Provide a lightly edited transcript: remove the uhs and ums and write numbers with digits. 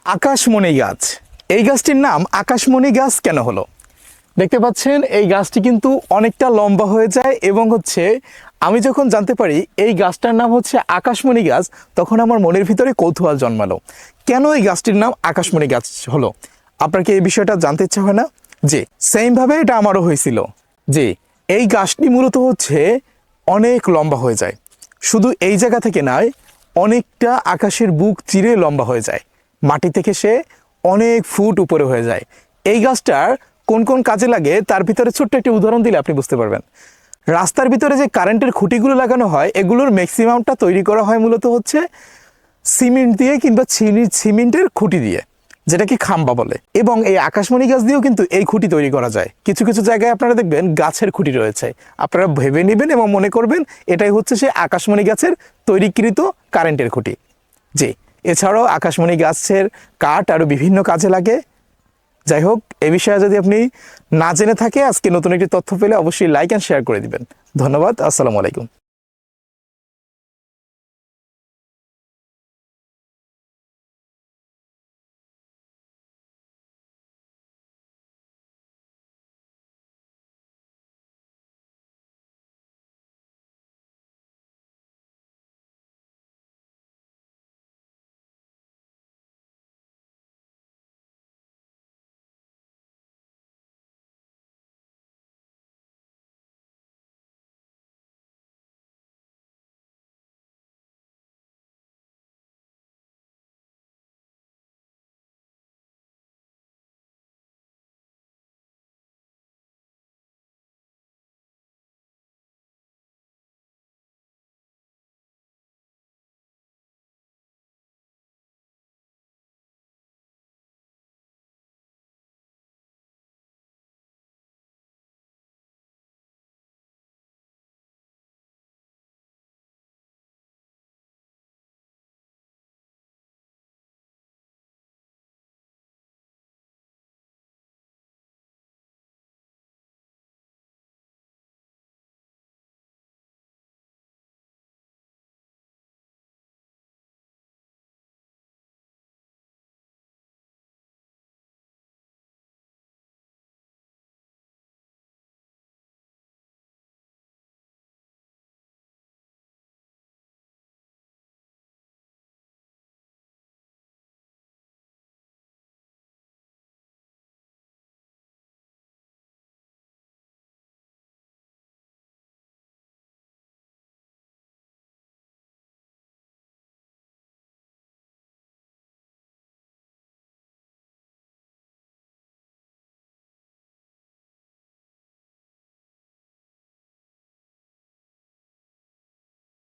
আকাশমণি গাছ। এই গাছটির নাম আকাশমণি গাছ কেন হলো? দেখতে পাচ্ছেন এই গাছটি কিন্তু অনেকটা লম্বা হয়ে যায় এবং আমি যখন জানতে পারি এই গাছটার নাম হচ্ছে আকাশমণি গাছ, তখন আমার মনের ভিতরে কৌতূহল জন্মালো। কেন এই গাছটির নাম আকাশমণি গাছ হলো? আপনার কি এই বিষয়টা জানতে ইচ্ছা হয় না? জি, সেমভাবে এটা আমারও হয়েছিল। যে এই গাছটি মূলত অনেক লম্বা হয়ে যায়, শুধু এই জায়গা থেকে নয়, অনেকটা আকাশের বুক চিরে লম্বা হয়ে যায়, মাটি থেকে সে অনেক ফুট উপরে হয়ে যায়। এই গাছটার কোন কোন কাজে লাগে তার ভিতরে ছোট্ট একটি উদাহরণ দিলে আপনি বুঝতে পারবেন। রাস্তার ভিতরে যে কারেন্টের খুঁটিগুলো লাগানো হয়, এগুলোর ম্যাক্সিমামটা তৈরি করা হয় মূলত সিমেন্ট দিয়ে কিংবা সিমেন্টের খুঁটি দিয়ে, যেটাকে খাম্বা বলে। এবং এই আকাশমণি গাছ দিয়েও কিন্তু এই খুঁটি তৈরি করা যায়। কিছু কিছু জায়গায় আপনারা দেখবেন গাছের খুঁটি রয়েছে, আপনারা ভেবে নেবেন এবং মনে করবেন এটাই হচ্ছে সে আকাশমণি গাছের তৈরিকৃত কারেন্টের খুঁটি। জি, এছাড়াও আকাশমণি গাছের কাঠ আরও বিভিন্ন কাজে লাগে। যাই হোক, এ বিষয়ে যদি আপনি না জেনে থাকে, আজকে নতুন একটি তথ্য পেলে অবশ্যই লাইক অ্যান্ড শেয়ার করে দিবেন। ধন্যবাদ। আসসালামু আলাইকুম।